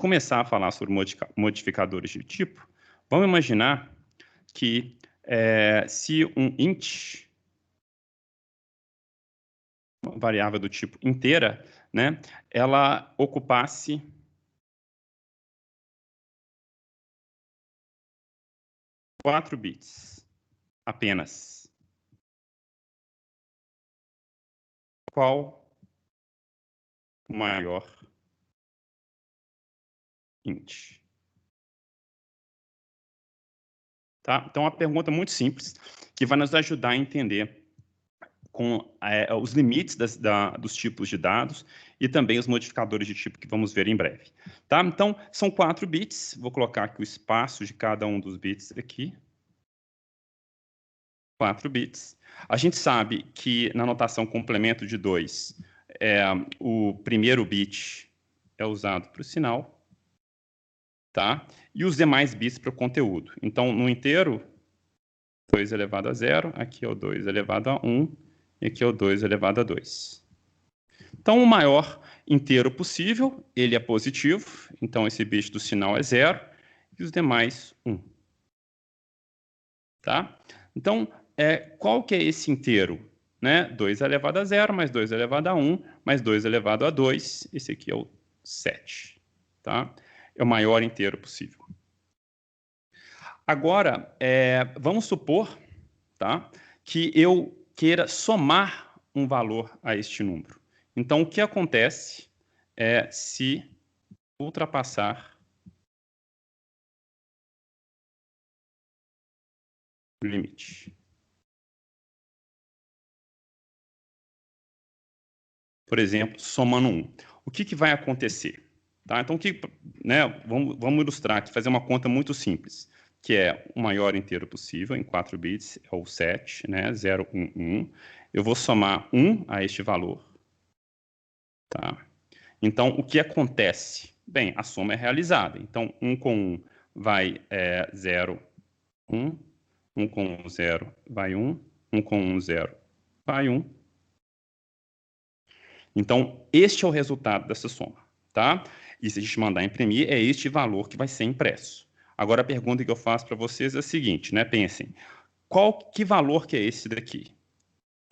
começar a falar sobre modificadores de tipo, vamos imaginar que se um int, uma variável do tipo inteira, né, ela ocupasse 4 bits apenas. Qual o maior int? Tá? Então, é uma pergunta muito simples, que vai nos ajudar a entender os limites dos tipos de dados e também os modificadores de tipo que vamos ver em breve. Tá? Então, são 4 bits. Vou colocar aqui o espaço de cada um dos bits aqui. 4 bits. A gente sabe que na notação complemento de 2, o primeiro bit é usado para o sinal, tá? E os demais bits para o conteúdo. Então, no inteiro, 2 elevado a 0, aqui é o 2 elevado a 1, e aqui é o 2 elevado a 2. Então, o maior inteiro possível, ele é positivo, então esse bit do sinal é 0, e os demais 1. Tá? Então, qual que é esse inteiro? Né? 2 elevado a 0, mais 2 elevado a 1, mais 2 elevado a 2, esse aqui é o 7. Tá? É o maior inteiro possível. Agora, vamos supor, tá, que eu queira somar um valor a este número. Então, o que acontece se ultrapassar o limite? Por exemplo, somando 1. O que vai acontecer? Tá? Então, vamos ilustrar aqui, fazer uma conta muito simples, que é o maior inteiro possível, em 4 bits, é o 7, né? 0, 1, 1. Eu vou somar 1 a este valor. Tá? Então, o que acontece? Bem, a soma é realizada. Então, 1 com 1 vai 0, 1. 1 com 1, 0, vai 1. 1 com 1, 0, vai 1. Então, este é o resultado dessa soma. Tá? E se a gente mandar imprimir, é este valor que vai ser impresso. Agora, a pergunta que eu faço para vocês é a seguinte, né? Pensem, que valor que é esse daqui?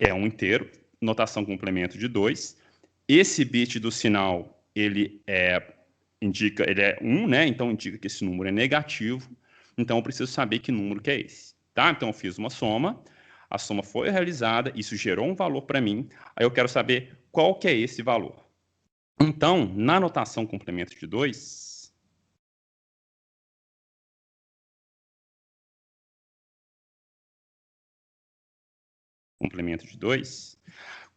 É um inteiro, notação complemento de 2. Esse bit do sinal, ele é 1, né? Então, indica que esse número é negativo. Então, eu preciso saber que número que é esse. Tá? Então, eu fiz uma soma, a soma foi realizada, isso gerou um valor para mim, aí eu quero saber qual que é esse valor. Então, na notação complemento de 2,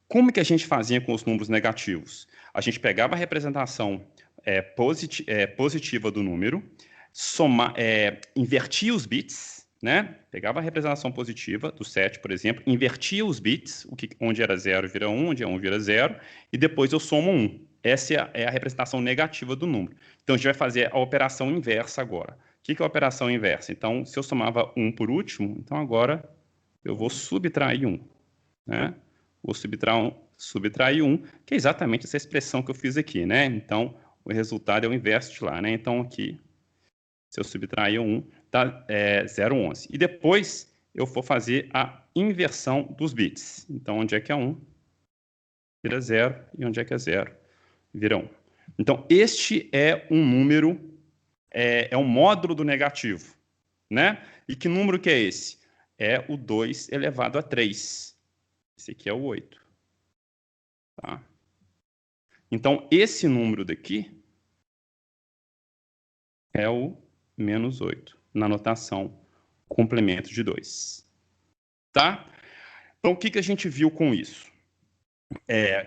como que a gente fazia com os números negativos? A gente pegava a representação positiva do número, invertia os bits, né? Pegava a representação positiva do 7, por exemplo, invertia os bits, onde era 0 vira 1, onde é 1 vira 0, e depois eu somo 1. Essa é a representação negativa do número. Então, a gente vai fazer a operação inversa agora. O que é a operação inversa? Então, se eu somava 1 por último, então agora eu vou subtrair 1. Né? Vou subtrair 1, que é exatamente essa expressão que eu fiz aqui. Né? Então, o resultado é o inverso de lá. Né? Então, aqui, se eu subtrair 1, dá 0,11. E depois, eu vou fazer a inversão dos bits. Então, onde é que é 1? Vira 0. E onde é que é 0? Vira 1. Então, este é um número, é um módulo do negativo. Né? E que número que é esse? É o 2 elevado a 3. Esse aqui é o 8. Tá? Então, esse número daqui é o menos 8, na notação complemento de 2. Tá? Então, o que a gente viu com isso?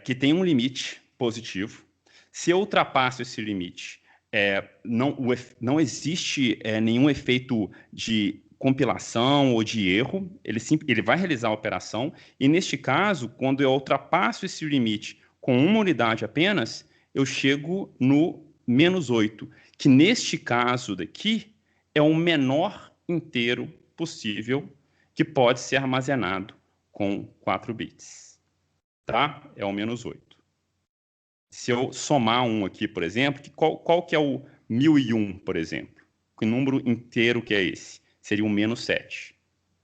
Que tem um limite positivo. Se eu ultrapasso esse limite, não existe nenhum efeito de compilação ou de erro, ele vai realizar a operação, e neste caso, quando eu ultrapasso esse limite com uma unidade apenas, eu chego no menos 8, que neste caso daqui é o menor inteiro possível que pode ser armazenado com 4 bits. Tá? É o menos 8. Se eu somar 1 aqui, por exemplo, qual que é o 1001, por exemplo. Que número inteiro que é esse? Seria um menos 7,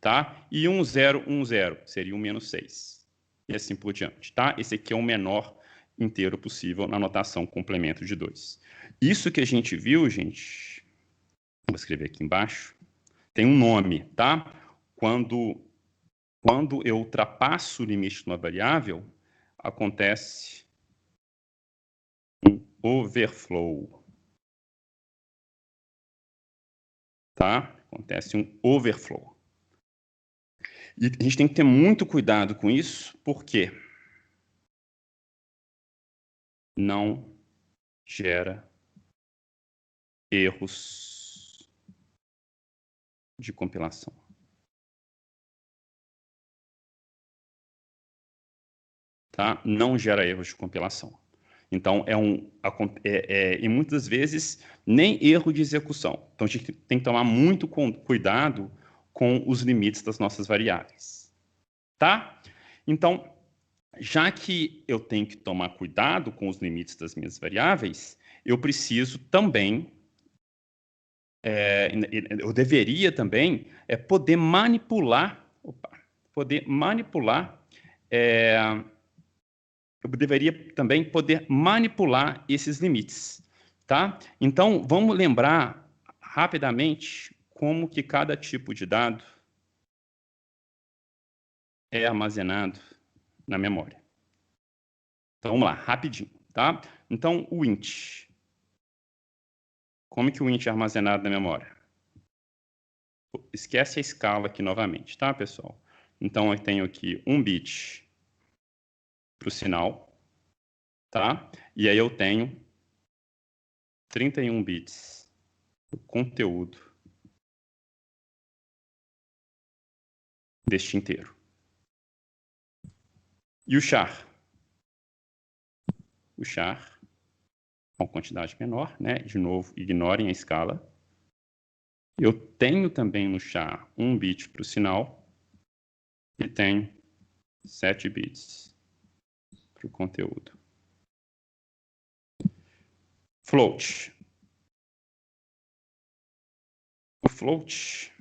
tá? E 1010 seria um menos 6. E assim por diante, tá? Esse aqui é o menor inteiro possível na notação complemento de 2. Isso que a gente viu, gente, vou escrever aqui embaixo, tem um nome, tá? Quando eu ultrapasso o limite de uma variável, acontece um overflow, tá? Acontece um overflow. E a gente tem que ter muito cuidado com isso, porque não gera erros de compilação. Tá? Não gera erros de compilação. Então, e muitas vezes, nem erro de execução. Então, a gente tem que tomar muito cuidado com os limites das nossas variáveis. Tá? Então, já que eu tenho que tomar cuidado com os limites das minhas variáveis, eu preciso também, eu deveria também poder manipular, eu deveria também poder manipular esses limites, tá? Então, vamos lembrar rapidamente como que cada tipo de dado é armazenado na memória. Então, vamos lá, rapidinho, tá? Então, o int. Como que o int é armazenado na memória? Esquece a escala aqui novamente, tá, pessoal? Então, eu tenho aqui um bit para o sinal, tá? E aí eu tenho 31 bits do conteúdo deste inteiro. E o char? O char, uma quantidade menor, né? De novo, ignorem a escala. Eu tenho também no char um bit para o sinal e tenho 7 bits para o conteúdo. Float. O float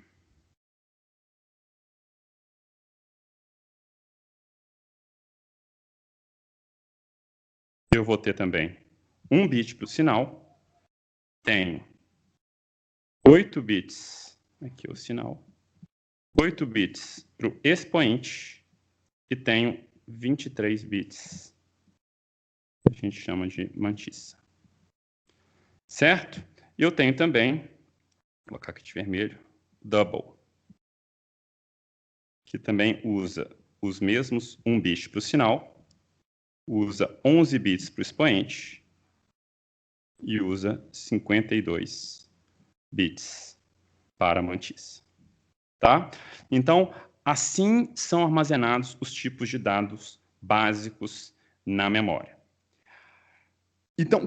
eu vou ter também um bit para o sinal, tenho 8 bits, aqui é o sinal, 8 bits para o expoente e tenho 23 bits, que a gente chama de mantissa. Certo? E eu tenho também, vou colocar aqui de vermelho, double, que também usa os mesmos 1 bit para o sinal, usa 11 bits para o expoente e usa 52 bits para a mantissa. Tá? Então, assim são armazenados os tipos de dados básicos na memória. Então,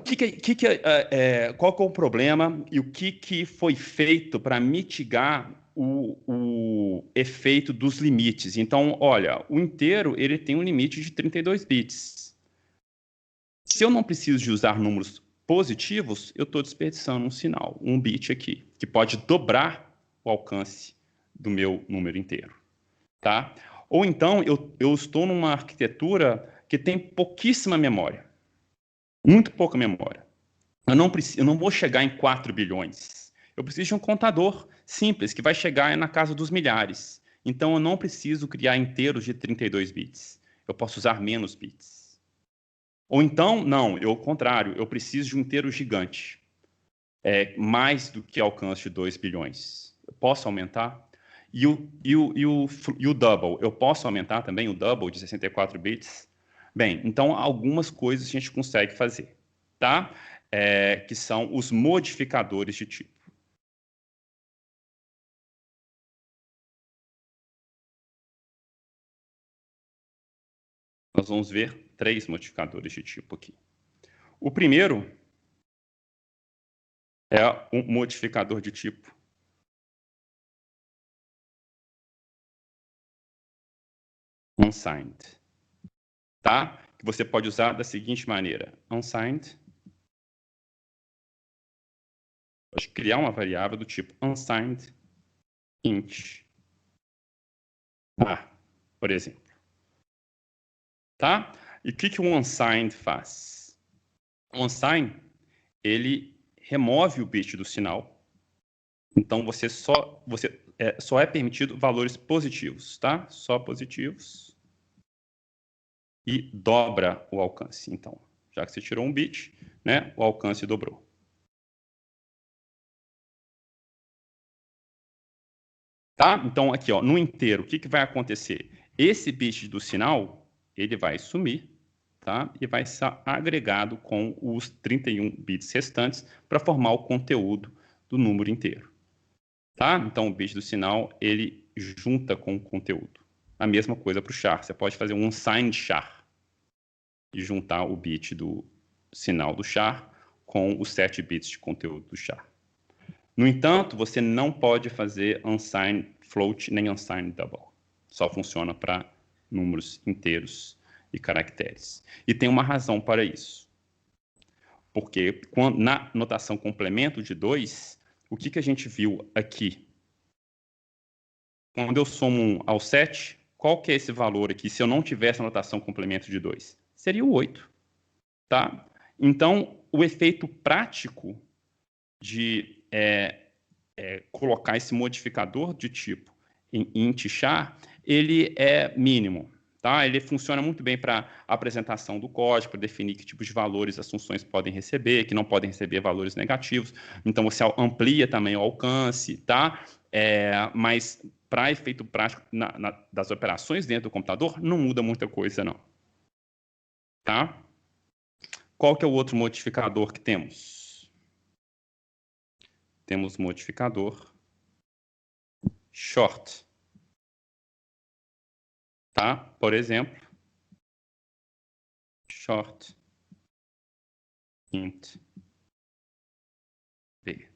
qual que é o problema e o que foi feito para mitigar o efeito dos limites? Então, olha, o inteiro ele tem um limite de 32 bits. Se eu não preciso de usar números positivos, eu estou desperdiçando um sinal, um bit aqui, que pode dobrar o alcance do meu número inteiro. Tá? Ou então, eu estou numa arquitetura que tem pouquíssima memória. Muito pouca memória. Eu não vou chegar em 4 bilhões. Eu preciso de um contador simples, que vai chegar na casa dos milhares. Então, eu não preciso criar inteiros de 32 bits. Eu posso usar menos bits. Ou então, não, ao contrário, eu preciso de um inteiro gigante. Mais do que alcance de 2 bilhões. Eu posso aumentar? E o double, eu posso aumentar também o double de 64 bits? Bem, então algumas coisas a gente consegue fazer, tá? Que são os modificadores de tipo. Nós vamos ver 3 modificadores de tipo aqui. O primeiro é um modificador de tipo unsigned, tá? Que você pode usar da seguinte maneira: unsigned Pode criar uma variável do tipo unsigned int a, por exemplo. Tá? E o que o unsigned faz? O unsigned, ele remove o bit do sinal. Então, só é permitido valores positivos, tá? Só positivos. E dobra o alcance. Então, já que você tirou um bit, né, o alcance dobrou. Tá? Então, aqui, ó, no inteiro, o que vai acontecer? Esse bit do sinal, ele vai sumir, tá? E vai ser agregado com os 31 bits restantes para formar o conteúdo do número inteiro. Tá? Então, o bit do sinal, ele junta com o conteúdo. A mesma coisa para o char. Você pode fazer um unsigned char e juntar o bit do sinal do char com os 7 bits de conteúdo do char. No entanto, você não pode fazer unsigned float nem unsigned double. Só funciona para números inteiros e caracteres. E tem uma razão para isso. Porque na notação complemento de 2, o que a gente viu aqui? Quando eu somo 1 ao 7, qual que é esse valor aqui se eu não tivesse a notação complemento de 2? Seria o 8. Tá? Então, o efeito prático de colocar esse modificador de tipo em int char, ele é mínimo. Tá? Ele funciona muito bem para apresentação do código, para definir que tipos de valores as funções podem receber, que não podem receber valores negativos. Então, você amplia também o alcance, tá? Mas para efeito prático das operações dentro do computador, não muda muita coisa, não. Tá? Qual que é o outro modificador que temos? Temos modificador short. Tá? Por exemplo, short int b.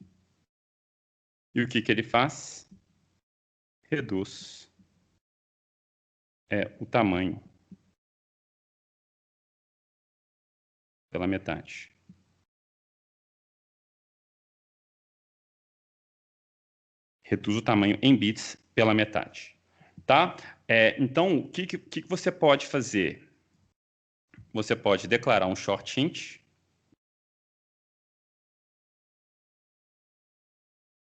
E o que ele faz? Reduz o tamanho pela metade. Reduz o tamanho em bits pela metade. Tá? Então, o que você pode fazer? Você pode declarar um short int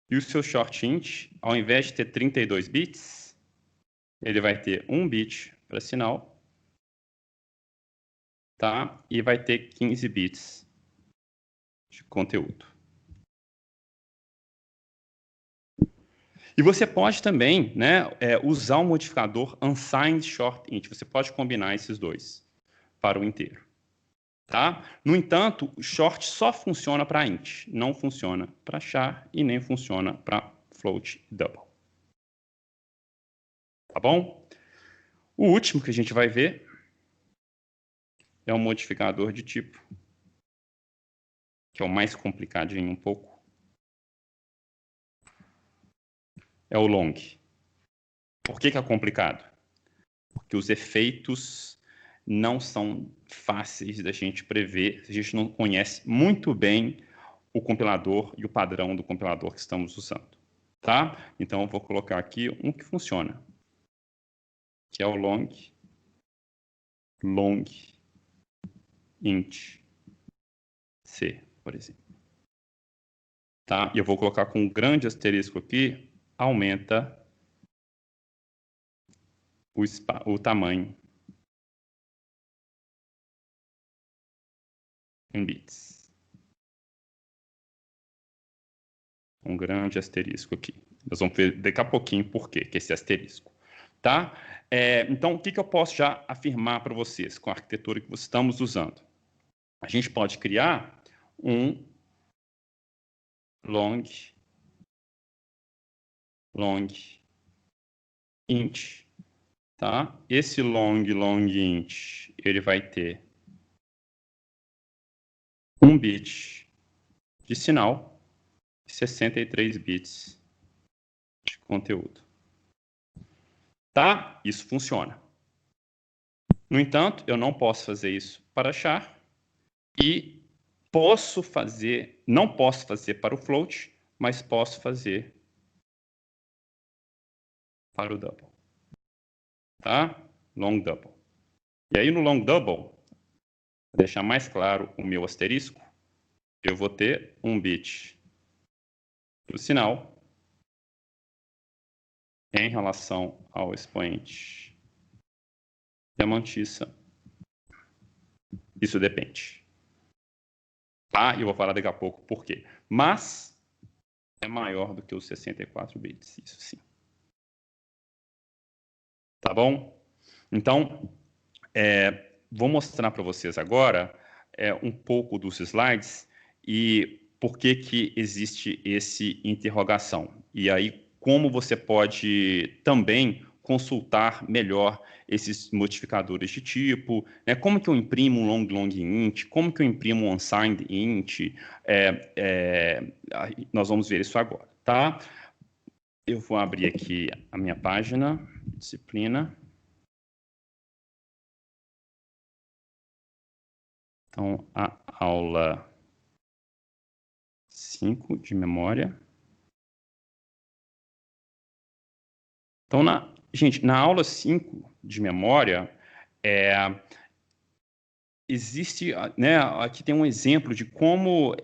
e o seu short int, ao invés de ter 32 bits, ele vai ter 1 bit para sinal, tá? E vai ter 15 bits de conteúdo. E você pode também, né, usar o modificador unsigned short int. Você pode combinar esses dois para o inteiro. Tá? No entanto, o short só funciona para int, não funciona para char e nem funciona para float double. Tá bom? O último que a gente vai ver é um modificador de tipo, que é o mais complicadinho um pouco. É o long. Por que é complicado? Porque os efeitos não são fáceis da gente prever se a gente não conhece muito bem o compilador e o padrão do compilador que estamos usando. Tá? Então, eu vou colocar aqui um que funciona, que é o long int c, por exemplo. Tá? E eu vou colocar com um grande asterisco aqui, aumenta o tamanho em bits. Um grande asterisco aqui. Nós vamos ver daqui a pouquinho por quê, que esse asterisco. Tá? Então, o que eu posso já afirmar para vocês com a arquitetura que estamos usando? A gente pode criar um long int. Tá? Esse long int, ele vai ter 1 bit de sinal e 63 bits de conteúdo. Tá? Isso funciona. No entanto, eu não posso fazer isso para char e posso fazer, não posso fazer para o float, mas posso fazer para o double, tá? Long double. E aí no long double, para deixar mais claro o meu asterisco, eu vou ter um bit do sinal em relação ao expoente diamantiça. Isso depende. Tá? E eu vou falar daqui a pouco por quê. Mas é maior do que os 64 bits, isso sim. Tá bom? Então, vou mostrar para vocês agora um pouco dos slides e por que existe esse interrogação. E aí, como você pode também consultar melhor esses modificadores de tipo, né? Como que eu imprimo um long int, como que eu imprimo um unsigned int, nós vamos ver isso agora, tá? Eu vou abrir aqui a minha página, disciplina. Então, a aula 5 de memória. Então, gente, na aula 5 de memória, existe, né, aqui tem um exemplo de como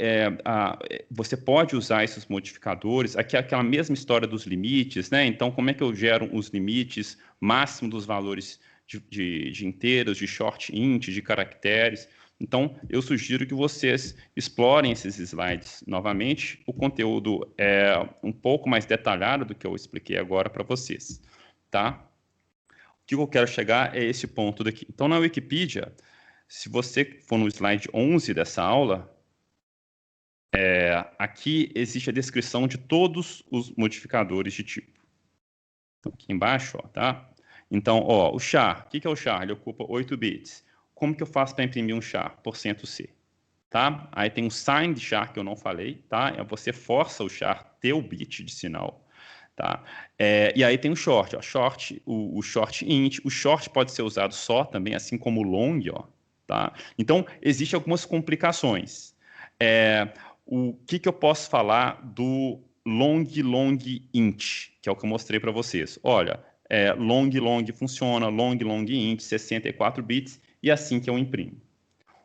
você pode usar esses modificadores, aqui é aquela mesma história dos limites, né? Então, como é que eu gero os limites máximo dos valores de inteiros, de short int, de caracteres. Então, eu sugiro que vocês explorem esses slides novamente. O conteúdo é um pouco mais detalhado do que eu expliquei agora para vocês, tá? O que eu quero chegar é esse ponto daqui. Então, na Wikipedia, se você for no slide 11 dessa aula, aqui existe a descrição de todos os modificadores de tipo. Então, aqui embaixo, ó, tá? Então, ó, o char, o que é o char? Ele ocupa 8 bits. Como que eu faço para imprimir um char? %C, tá? Aí tem um sign de char que eu não falei, tá? Você força o char ter o bit de sinal, tá? E aí tem o short, ó, o short int. O short pode ser usado só também, assim como o long, ó, tá? Então, existem algumas complicações. O que eu posso falar do long int, que é o que eu mostrei para vocês? Olha, long funciona, long int, 64 bits, e assim que eu imprimo.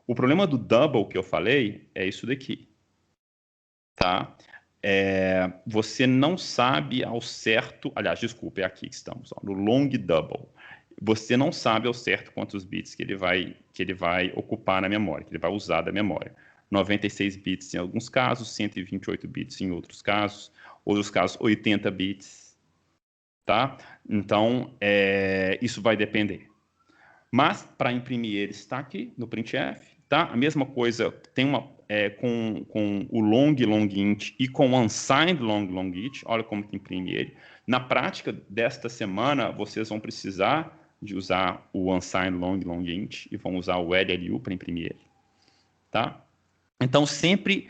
O problema do double que eu falei é isso daqui, tá? Você não sabe ao certo, aliás, desculpa, é aqui que estamos, ó, no long double. Você não sabe ao certo quantos bits que ele vai ocupar na memória, que ele vai usar da memória. 96 bits em alguns casos, 128 bits em outros casos 80 bits, tá? Então, isso vai depender. Mas, para imprimir ele, está aqui no printf, tá? A mesma coisa tem com o long int e com o unsigned long int, olha como que imprime ele. Na prática desta semana, vocês vão precisar de usar o unsigned long int e vão usar o LLU para imprimir ele, tá? Então, sempre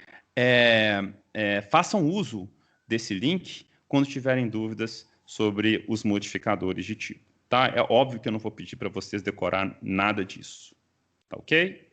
façam uso desse link quando tiverem dúvidas sobre os modificadores de tipo. Tá? É óbvio que eu não vou pedir para vocês decorar nada disso. Tá ok?